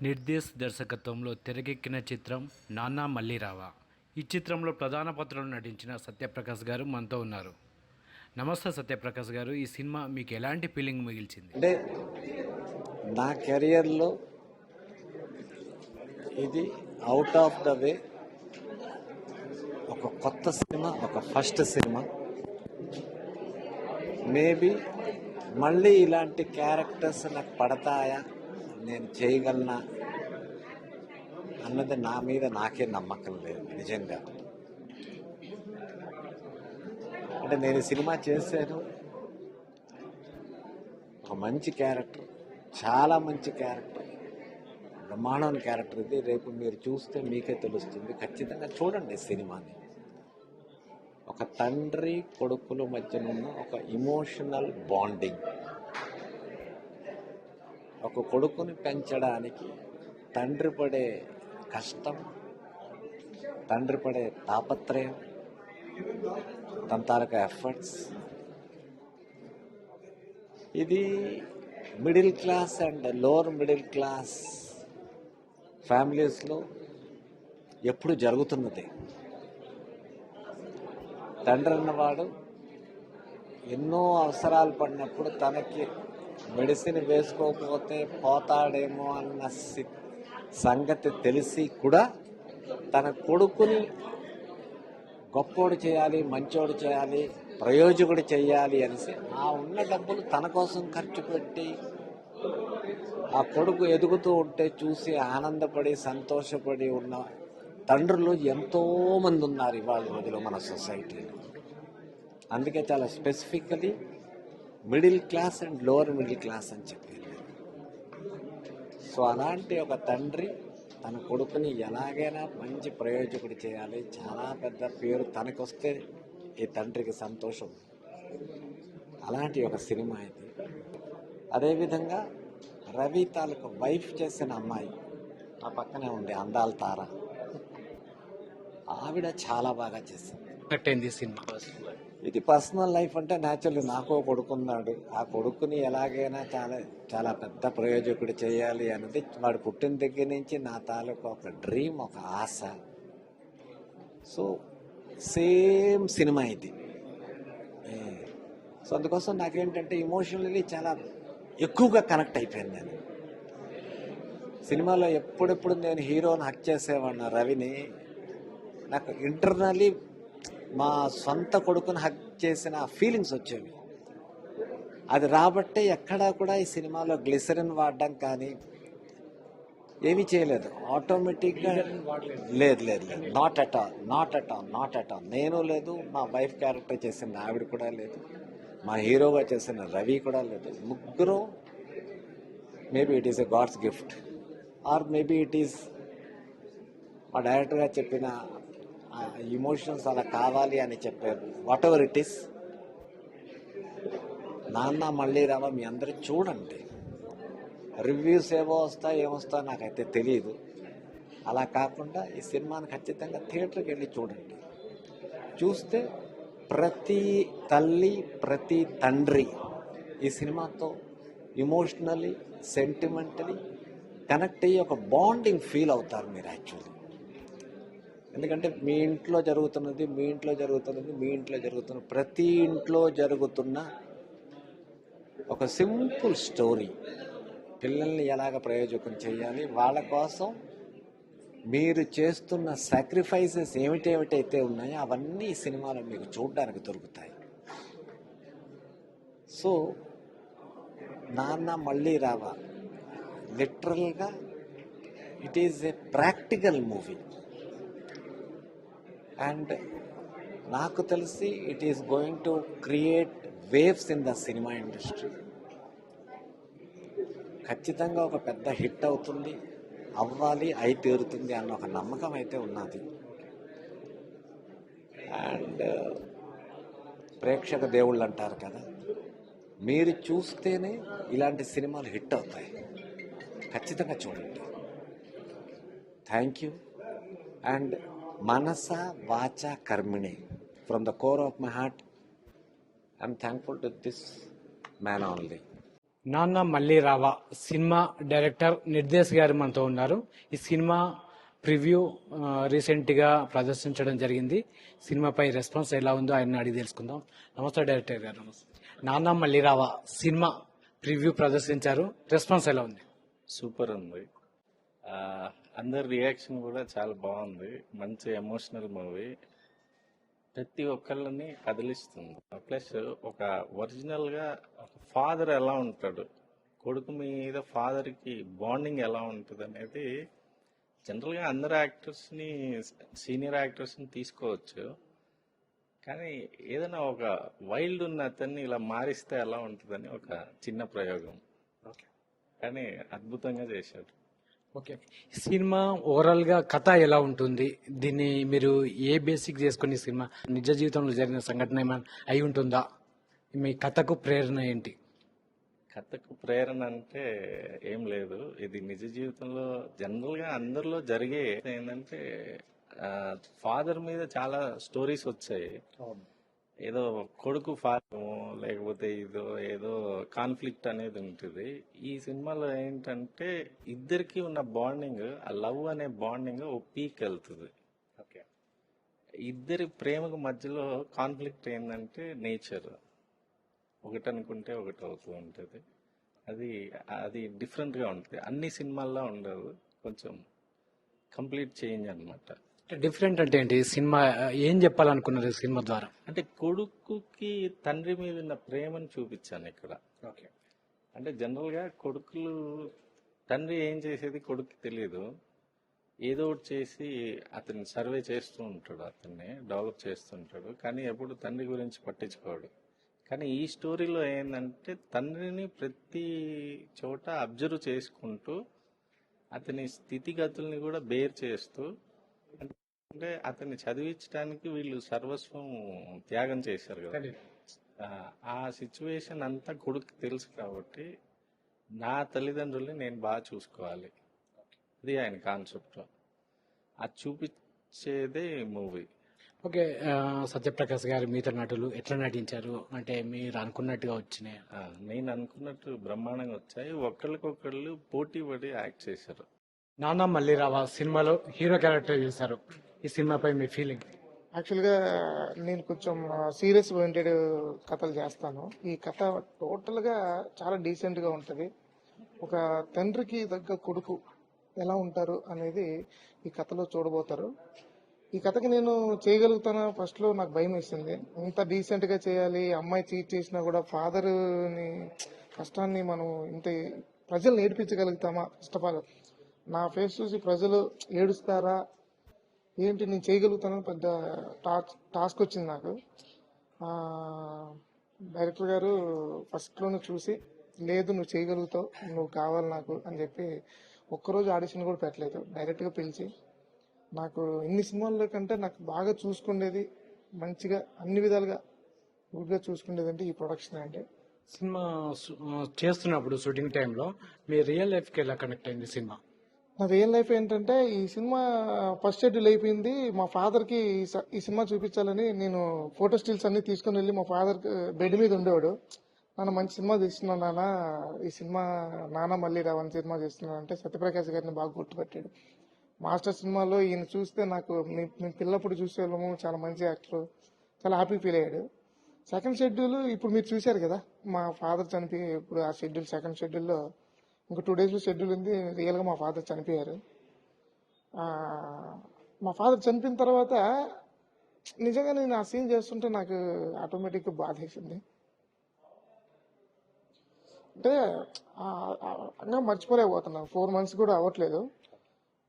నిర్దేశ్ దర్శకత్వంలో తెరకెక్కిన చిత్రం నాన్నా మళ్ళీ రావా. ఈ చిత్రంలో ప్రధాన పాత్రలో నటించిన సత్యప్రకాష్ గారు మనతో ఉన్నారు. నమస్తే సత్యప్రకాష్ గారు, ఈ సినిమా మీకు ఎలాంటి ఫీలింగ్ మిగిల్చింది? అంటే నా కెరియర్లో ఇది అవుట్ ఆఫ్ ద వే ఒక కొత్త సినిమా, ఒక ఫస్ట్ సినిమా. మేబీ మళ్ళీ ఇలాంటి క్యారెక్టర్స్ నాకు పడతాయా, నేను చేయగలనా అన్నది నా మీద నాకే నమ్మకం లేదు నిజంగా. అంటే నేను సినిమా చేశాను, ఒక మంచి క్యారెక్టర్, చాలా మంచి క్యారెక్టర్, బ్రహ్మాండమైన క్యారెక్టర్ ఇది. రేపు మీరు చూస్తే మీకే తెలుస్తుంది. ఖచ్చితంగా చూడండి సినిమాని. ఒక తండ్రి కొడుకుల మధ్యనున్న ఒక ఇమోషనల్ బాండింగ్, ఒక కొడుకుని పెంచడానికి తండ్రి పడే కష్టం, తండ్రి పడే తాపత్రయం, తన తాలూకా ఎఫర్ట్స్. ఇది middle class and lower middle class ఫ్యామిలీస్లో ఎప్పుడు జరుగుతున్నది. తండ్రి అన్నవాడు ఎన్నో అవసరాలు పడినప్పుడు తనకి మెడిసిన్ వేసుకోకపోతే పోతాడేమో అన్న సంగతి తెలిసి కూడా తన కొడుకుని గొప్పోడు చేయాలి, మంచోడు చేయాలి, ప్రయోజకుడు చేయాలి అనేసి ఆ ఉన్న డబ్బులు తన కోసం ఖర్చు పెట్టి ఆ కొడుకు ఎదుగుతూ ఉంటే చూసి ఆనందపడి సంతోషపడి ఉన్న తండ్రులు ఎంతో మంది ఉన్నారు ఇవాళ రోజులో మన సొసైటీలో. అందుకే చాలా specifically middle class and lower middle class అని చెప్పారు. సో అలాంటి ఒక తండ్రి తన కొడుకుని ఎలాగైనా మంచి ప్రయోజకుడు చేయాలి, చాలా పెద్ద పేరు తనకొస్తే ఈ తండ్రికి సంతోషం. అలాంటి ఒక సినిమా ఇది. అదేవిధంగా రవి తాలూకు వైఫ్ చేసిన అమ్మాయి నా పక్కనే ఉంది, అందాల తార. ఆవిడ చాలా బాగా చేసింది. కట్టయింది సినిమా. ఇది పర్సనల్ లైఫ్ అంటే న్యాచురల్లీ నాకు కొడుకున్నాడు. ఆ కొడుకుని ఎలాగైనా చాలా చాలా పెద్ద ప్రయోజకుడు చేయాలి అన్నది వాడు పుట్టిన దగ్గర నుంచి నా తాలూకు ఒక డ్రీమ్, ఒక ఆశ. సో సేమ్ సినిమా ఇది. సో అందుకోసం నాకేంటంటే ఇమోషనల్లీ చాలా ఎక్కువగా కనెక్ట్ అయిపోయింది నేను. సినిమాలో ఎప్పుడెప్పుడు నేను హీరోని హక్ చేసేవాడిన రవిని, నాకు ఇంటర్నల్లీ మా సొంత కొడుకుని హక్ చేసిన ఫీలింగ్స్ వచ్చేవి. అది రాబట్టే ఎక్కడా కూడా ఈ సినిమాలో గ్లిసరిన్ వాడడం కానీ ఏమీ చేయలేదు. ఆటోమేటిక్గా లేదు లేదు లేదు, not at all, not at all, not at all. నేను లేదు, మా వైఫ్ క్యారెక్టర్ చేసిన ఆవిడ కూడా లేదు, మా హీరోగా చేసిన రవి కూడా లేదు. ముగ్గురు maybe it is a God's gift, or maybe it is మా డైరెక్టర్గా చెప్పిన ఇమోషన్స్ అలా కావాలి అని చెప్పారు. వాట్ ఎవర్ ఇట్ ఈస్, నాన్న మళ్ళీ రావా మీ అందరూ చూడండి. రివ్యూస్ ఏమో ఏమొస్తాయో నాకైతే తెలియదు. అలా కాకుండా ఈ సినిమాని ఖచ్చితంగా థియేటర్కి వెళ్ళి చూడండి. చూస్తే ప్రతి తల్లి, ప్రతి తండ్రి ఈ సినిమాతో ఇమోషనలీ, సెంటిమెంటలీ కనెక్ట్ అయ్యి ఒక బాండింగ్ ఫీల్ అవుతారు మీరు యాక్చువల్లీ. ఎందుకంటే మీ ఇంట్లో జరుగుతున్నది, మీ ఇంట్లో జరుగుతున్నది, మీ ఇంట్లో జరుగుతున్న ప్రతి ఇంట్లో జరుగుతున్న ఒక సింపుల్ స్టోరీ. పిల్లల్ని ఎలాగ ప్రయోజకం చేయాలి, వాళ్ళ కోసం మీరు చేస్తున్న సాక్రిఫైసెస్ ఏమిటేమిటైతే ఉన్నాయో అవన్నీ ఈ సినిమాలో మీకు చూడడానికి దొరుకుతాయి. సో నాన్న మళ్ళీ రావా లిటరల్గా it is a practical movie. And నాకు తెలిసి it is going to create waves in the cinema industry. ఖచ్చితంగా ఒక పెద్ద హిట్ అవుతుంది, అవ్వాలి, అయి తీరుతుంది అన్న ఒక నమ్మకం అయితే ఉన్నది. అండ్ ప్రేక్షక దేవుళ్ళు అంటారు కదా, మీరు చూస్తేనే ఇలాంటి సినిమాలు హిట్ అవుతాయి. ఖచ్చితంగా చూడండి. Thank you. అండ్ మనస వాచ కర్మిణి, from the core of my heart, I'm thankful to this man only. నాన్న మళ్ళీ రావా సినిమా డైరెక్టర్ నిర్దేశ్ గారు మనతో ఉన్నారు. ఈ సినిమా ప్రివ్యూ రీసెంట్గా ప్రదర్శించడం జరిగింది. సినిమాపై రెస్పాన్స్ ఎలా ఉందో ఆయన అడిగి తెలుసుకుందాం. నమస్తే డైరెక్టర్ గారు. నమస్తే. నాన్న మళ్ళీ రావా సినిమా ప్రివ్యూ ప్రదర్శించారు. రెస్పాన్స్ ఎలా ఉంది? సూపర్ ఉంది. ఆ, అందరి రియాక్షన్ కూడా చాలా బాగుంది. మంచి ఎమోషనల్ మూవీ. ప్రతి ఒక్కళ్ళని కదిలిస్తుంది. ప్లస్ ఒక ఒరిజినల్ గా ఒక ఫాదర్ ఎలా ఉంటాడు, కొడుకు మీద ఫాదర్ కి బాండింగ్ ఎలా ఉంటుంది అనేది జనరల్ గా అందరు యాక్టర్స్ ని, సీనియర్ యాక్టర్స్ ని తీసుకోవచ్చు. కానీ ఏదైనా ఒక వైల్డ్ ఉన్న అతన్ని ఇలా మారిస్తే ఎలా ఉంటుందని ఒక చిన్న ప్రయోగం. కానీ అద్భుతంగా చేశాడు. ఓకే. సినిమా ఓవరాల్ గా కథ ఎలా ఉంటుంది? దీన్ని మీరు ఏ బేసిక్ చేసుకుని ఈ సినిమా నిజ జీవితంలో జరిగిన సంఘటన ఏమైనా అయి ఉంటుందా? మీ కథకు ప్రేరణ ఏంటి? కథకు ప్రేరణ అంటే ఏం లేదు. ఇది నిజ జీవితంలో జనరల్ గా అందరిలో జరిగే ఏంటంటే ఫాదర్ మీద చాలా స్టోరీస్ వచ్చాయి. ఏదో కొడుకు ఫాదర్ లేకపోతే ఏదో కాన్ఫ్లిక్ట్ అనేది ఉంటుంది. ఈ సినిమాలో ఏంటంటే ఇద్దరికి ఉన్న బాండింగ్, ఆ లవ్ అనే బాండింగ్ ఓ పీక్ వెళ్తుంది. ఓకే. ఇద్దరి ప్రేమకు మధ్యలో కాన్ఫ్లిక్ట్ ఏంటంటే నేచర్. ఒకటి అనుకుంటే ఒకటి అవుతూ ఉంటుంది. అది అది డిఫరెంట్ గా ఉంటుంది. అన్ని సినిమాల్లో ఉండదు. కొంచెం కంప్లీట్ చేంజ్ అన్నమాట. డిఫరెంట్ అంటే ఏంటి? సినిమా ఏం చెప్పాలనుకున్నారు ఈ సినిమా ద్వారా? అంటే కొడుకుకి తండ్రి మీద ఉన్న ప్రేమను చూపించాను ఇక్కడ. ఓకే. అంటే జనరల్ గా కొడుకులు, తండ్రి ఏం చేసేది కొడుకు తెలియదు. ఏదో ఒకటి చేసి అతన్ని సర్వే చేస్తూ ఉంటాడు, అతన్ని డెవలప్ చేస్తుంటాడు. కానీ ఎప్పుడు తండ్రి గురించి పట్టించుకోడు. కానీ ఈ స్టోరీలో ఏంటంటే తండ్రిని ప్రతి చోట అబ్జర్వ్ చేసుకుంటూ అతని స్థితిగతుల్ని కూడా బేర్ చేస్తూ, అంటే అతన్ని చదివించడానికి వీళ్ళు సర్వస్వం త్యాగం చేశారు కదా. ఆ సిచ్యువేషన్ అంతా కొడుకు తెలుసు కాబట్టి నా తల్లిదండ్రుల్ని నేను బాగా చూసుకోవాలి, అది ఆయన కాన్సెప్ట్. అది చూపించేదే మూవీ. ఓకే. సత్యప్రకాష్ గారు మిగతా నటులు ఎట్లా నటించారు? అంటే మీరు అనుకున్నట్టుగా వచ్చినాయి? నేను అనుకున్నట్టు బ్రహ్మాండంగా వచ్చాయి. ఒకళ్ళకొకళ్ళు పోటీ పడి యాక్ట్ చేశారు. నాన్న మళ్ళీ రావా సినిమాలో హీరో క్యారెక్టర్ చేశారు. ఈ సినిమాపై మీ ఫీలింగ్? యాక్చువల్గా నేను కొంచెం సీరియస్ ఓరియంటెడ్ కథలు చేస్తాను. ఈ కథ టోటల్గా చాలా డీసెంట్గా ఉంటుంది. ఒక తండ్రికి తగ్గ కొడుకు ఎలా ఉంటారు అనేది ఈ కథలో చూడబోతారు. ఈ కథకి నేను చేయగలుగుతాను ఫస్ట్లో నాకు భయం వేసింది. ఇంత డీసెంట్గా చేయాలి, అమ్మాయి చీట్ చేసినా కూడా ఫాదర్ని కష్టాన్ని మనం ఇంత ప్రజల్ని ఏడిపించగలుగుతామా? ఫస్ట్ ఆఫ్ ఆల్ నా ఫేస్ చూసి ప్రజలు ఏడుస్తారా ఏంటి, నేను చేయగలుగుతానని పెద్ద టాస్క్ వచ్చింది నాకు. డైరెక్టర్ గారు ఫస్ట్లోనే చూసి, లేదు నువ్వు చేయగలుగుతావు, నువ్వు కావాలి నాకు అని చెప్పి ఒక్కరోజు ఆడిషన్ కూడా పెట్టలేదు. డైరెక్ట్గా పిలిచి నాకు ఇన్ని సినిమాల్లో కంటే నాకు బాగా చూసుకునేది, మంచిగా అన్ని విధాలుగా గుడ్గా చూసుకునేది అంటే ఈ ప్రొడక్షన్. అంటే సినిమా చేస్తున్నప్పుడు షూటింగ్ టైంలో మీ రియల్ లైఫ్కి ఎలా కనెక్ట్ అయింది సినిమా? నా రియల్ లైఫ్ ఏంటంటే ఈ సినిమా ఫస్ట్ షెడ్యూల్ అయిపోయింది. మా ఫాదర్కి ఈ సినిమా చూపించాలని నేను ఫోటో స్టిల్స్ అన్ని తీసుకుని వెళ్ళి మా ఫాదర్ బెడ్ మీద ఉండేవాడు. నాన్న మంచి సినిమా తీస్తున్నాను నాన్న, ఈ సినిమా నాన్న మళ్ళీ రావని సినిమా చేస్తున్నాను అంటే సత్యప్రకాష్ గారిని బాగా గుర్తుపెట్టాడు. మాస్టర్ సినిమాలో ఈయన చూస్తే నాకు మేము పిల్లప్పుడు చూసేవాళ్ళము, చాలా మంచి యాక్టర్, చాలా హ్యాపీ ఫీల్ అయ్యాడు. సెకండ్ షెడ్యూల్ ఇప్పుడు మీరు చూశారు కదా, మా ఫాదర్ చనిపోయి ఇప్పుడు ఆ షెడ్యూల్ సెకండ్ షెడ్యూల్లో ఇంకో 2 days షెడ్యూల్ ఉంది. రియల్గా మా ఫాదర్ చనిపోయారు. మా ఫాదర్ చనిపోయిన తర్వాత నిజంగా నేను ఆ సీన్ చేస్తుంటే నాకు ఆటోమేటిక్గా బాధ వేసింది. అంటే ఇంకా మర్చిపోలేకపోతున్నాను. 4 months కూడా అవ్వట్లేదు.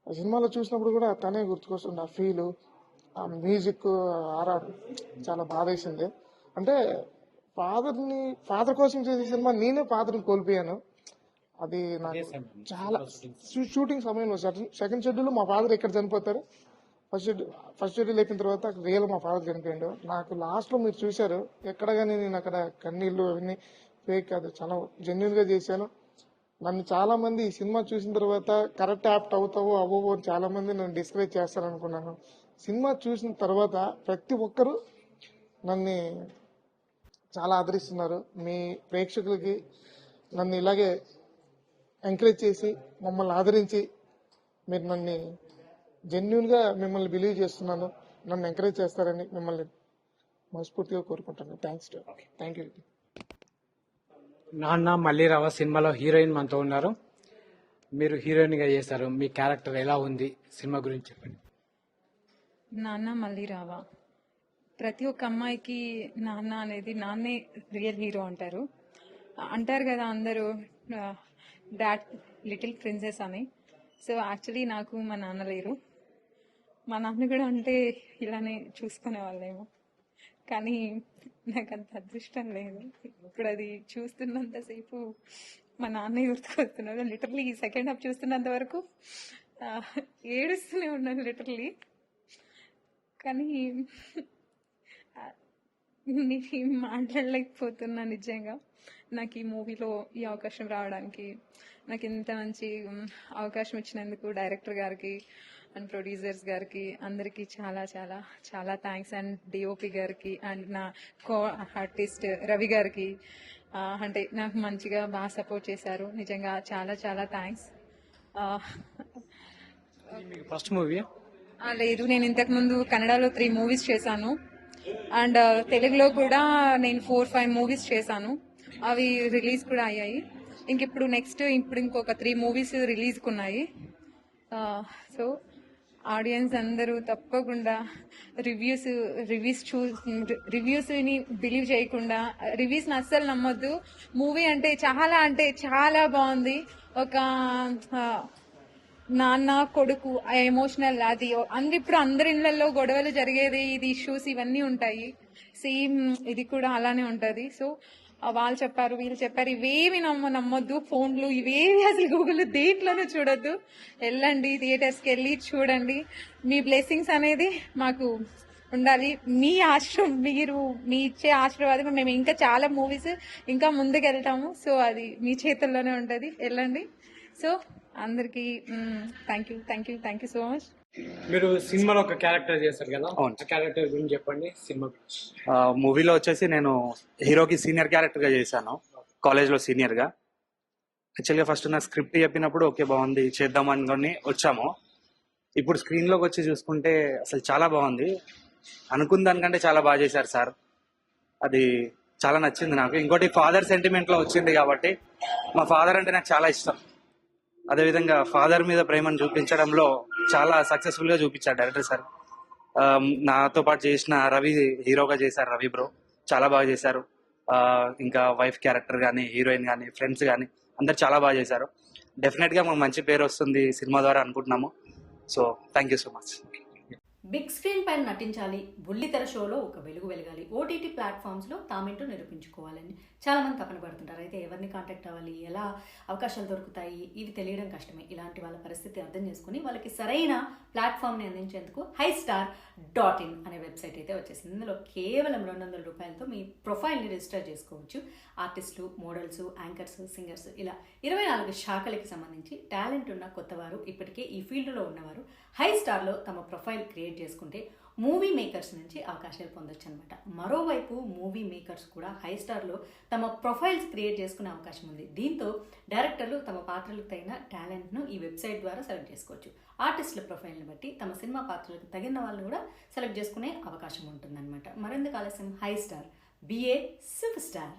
ఆ సినిమాలో చూసినప్పుడు కూడా తనే గుర్తుకొస్తుంది. ఆ ఫీలు, ఆ మ్యూజిక్, ఆరాటం చాలా బాధ వేసింది. అంటే ఫాదర్ కోసం చేసే సినిమా నేనే ఫాదర్ని కోల్పోయాను. అది నాకు చాలా షూటింగ్ సమయంలో సెకండ్ షెడ్యూల్ మా ఫాదర్ ఎక్కడ చనిపోతారు, ఫస్ట్ షెడ్యూల్ అయిపోయిన తర్వాత రియల్ మా ఫాదర్ చనిపోయాడు. నాకు లాస్ట్ లో మీరు చూశారు, ఎక్కడ కానీ నేను అక్కడ కన్నీళ్ళు అవన్నీ ఫేక్ కాదు, చాలా జెన్యున్ గా చేశాను. నన్ను చాలా మంది ఈ సినిమా చూసిన తర్వాత కరెక్ట్ యాప్ట్ అవుతావో అవ్వవో అని చాలా మంది నన్ను డిస్కరేజ్ చేస్తారనుకున్నాను. సినిమా చూసిన తర్వాత ప్రతి ఒక్కరూ నన్ను చాలా ఆదరిస్తున్నారు. మీ ప్రేక్షకులకి నన్ను ఇలాగే ఎంకరేజ్ చేసి మమ్మల్ని ఆదరించి మీరు నన్ను జెన్యున్గా మిమ్మల్ని బిలీవ్ చేస్తున్నాను, నన్ను ఎంకరేజ్ చేస్తారని మిమ్మల్ని మనస్ఫూర్తిగా కోరుకుంటాను. Thank you. నాన్న మల్లీరావ సినిమాలో హీరోయిన్ మనతో ఉన్నారు. మీరు హీరోయిన్గా చేశారు, మీ క్యారెక్టర్ ఎలా ఉంది, సినిమా గురించి చెప్పండి. నాన్న మళ్ళీ రావా. ప్రతి ఒక్క అమ్మాయికి నాన్న అనేది నాన్నే రియల్ హీరో అంటారు. అంటారు కదా అందరూ డాడ్ లిటిల్ ప్రిన్సెస్ అని. సో యాక్చువల్లీ నాకు మా నాన్న లేరు. మా నాన్న కూడా అంటే ఇలానే చూసుకునే వాళ్ళేమో, కానీ నాకు అంత అదృష్టం లేదు. ఇప్పుడు అది చూస్తున్నంతసేపు మా నాన్న గుర్తుకొస్తున్నారు. లిటరలీ ఈ సెకండ్ హాఫ్ చూస్తున్నంత వరకు ఏడుస్తూనే ఉన్నాను లిటరలీ. కానీ నేను మాట్లాడలేకపోతున్నా నిజంగా. నాకు ఈ మూవీలో ఈ అవకాశం రావడానికి, నాకు ఇంత మంచి అవకాశం ఇచ్చినందుకు డైరెక్టర్ గారికి అండ్ ప్రొడ్యూసర్స్ గారికి అందరికీ చాలా చాలా చాలా థ్యాంక్స్. అండ్ డిఓపి గారికి అండ్ నా కో ఆర్టిస్ట్ రవి గారికి అంటే నాకు మంచిగా బాగా సపోర్ట్ చేశారు. నిజంగా చాలా చాలా థ్యాంక్స్. ఫస్ట్ మూవీ లేదు, నేను ఇంతకు ముందు కన్నడలో 3 మూవీస్ చేశాను అండ్ తెలుగులో కూడా నేను 4-5 మూవీస్ చేశాను. అవి రిలీజ్ కూడా అయ్యాయి. ఇప్పుడు ఇంకొక 3 మూవీస్ రిలీజ్కి ఉన్నాయి. సో ఆడియన్స్ అందరూ తప్పకుండా రివ్యూస్ని బిలీవ్ చేయకుండా, రివ్యూస్ని అస్సలు నమ్మొద్దు. మూవీ అంటే చాలా బాగుంది. ఒక నాన్న కొడుకు ఎమోషనల్, అది ఇప్పుడు అందరి ఇళ్లలో గొడవలు జరిగేది, ఇది ఇష్యూస్ ఇవన్నీ ఉంటాయి. సేమ్ ఇది కూడా అలానే ఉంటది. సో వాళ్ళు చెప్పారు, వీళ్ళు చెప్పారు, ఇవేమి నమ్మొద్దు. ఫోన్లు ఇవేవి అసలు గూగుల్ దేంట్లోనూ చూడొద్దు. వెళ్ళండి, థియేటర్స్కి వెళ్ళి చూడండి. మీ బ్లెస్సింగ్స్ అనేది మాకు ఉండాలి. మీ ఇచ్చే ఆశీర్వాదం మేము ఇంకా చాలా మూవీస్ ఇంకా ముందుకు వెళ్తాము. సో అది మీ చేతుల్లోనే ఉంటుంది. వెళ్ళండి. సో అందరికి థ్యాంక్ యూ సో మచ్. మీరు సినిమాలో ఒక క్యారెక్టర్ చేశారు కదా, ఆ క్యారెక్టర్ గురించి చెప్పండి. సినిమా మూవీలో వచ్చేసి నేను హీరోకి సీనియర్ క్యారెక్టర్గా చేశాను, కాలేజ్లో సీనియర్గా. యాక్చువల్గా ఫస్ట్ నాకు స్క్రిప్ట్ చెప్పినప్పుడు ఓకే బాగుంది చేద్దామని వచ్చాము. ఇప్పుడు స్క్రీన్లోకి వచ్చి చూసుకుంటే అసలు చాలా బాగుంది. అనుకున్న దానికంటే చాలా బాగా చేశారు సార్. అది చాలా నచ్చింది నాకు. ఇంకోటి ఫాదర్ సెంటిమెంట్లో వచ్చింది కాబట్టి, మా ఫాదర్ అంటే నాకు చాలా ఇష్టం. అదేవిధంగా ఫాదర్ మీద ప్రేమను చూపించడంలో చాలా సక్సెస్ఫుల్గా చూపించారు డైరెక్టర్ సార్. నాతో పాటు చేసిన రవి హీరోగా చేశారు, రవి బ్రో చాలా బాగా చేశారు. ఇంకా వైఫ్ క్యారెక్టర్ కానీ, హీరోయిన్ కానీ, ఫ్రెండ్స్ కానీ అందరు చాలా బాగా చేశారు. డెఫినెట్గా మాకు మంచి పేరు వస్తుంది సినిమా ద్వారా అనుకుంటున్నాము. So thank you so much. Big screen పైన నటించాలి, బుల్లితెర షోలో ఒక వెలుగు వెలగాలి, ఓటీటీ ప్లాట్ఫామ్స్లో తామేంటో నిరూపించుకోవాలని చాలామంది తపన పడుతుంటారు. అయితే ఎవరిని కాంటాక్ట్ అవ్వాలి, ఎలా అవకాశాలు దొరుకుతాయి, ఇవి తెలియడం కష్టమే. ఇలాంటి వాళ్ళ పరిస్థితి అర్థం చేసుకుని వాళ్ళకి సరైన ప్లాట్ఫామ్ని అందించేందుకు HiStar.in అనే వెబ్సైట్ అయితే వచ్చేసింది. ఇందులో కేవలం 200 రూపాయలతో మీ ప్రొఫైల్ని రిజిస్టర్ చేసుకోవచ్చు. ఆర్టిస్టులు, మోడల్స్, యాంకర్స్, సింగర్స్ ఇలా 24 శాఖలకి సంబంధించి టాలెంట్ ఉన్న కొత్తవారు, ఇప్పటికే ఈ ఫీల్డ్లో ఉన్నవారు HiStarలో తమ ప్రొఫైల్ క్రియేట్ చేసుకుంటే మూవీ మేకర్స్ నుంచి అవకాశాలు పొందొచ్చు అనమాట. మరోవైపు మూవీ మేకర్స్ కూడా HiStarలో తమ ప్రొఫైల్స్ క్రియేట్ చేసుకునే అవకాశం ఉంది. దీంతో డైరెక్టర్లు తమ పాత్రలకు తగిన టాలెంట్ను ఈ వెబ్సైట్ ద్వారా సెలెక్ట్ చేసుకోవచ్చు. ఆర్టిస్టుల ప్రొఫైల్ని బట్టి తమ సినిమా పాత్రలకు తగిన వాళ్ళని కూడా సెలెక్ట్ చేసుకునే అవకాశం ఉంటుందన్నమాట. మరెందుకు ఆలస్యం, HiStar BA సూపర్ స్టార్.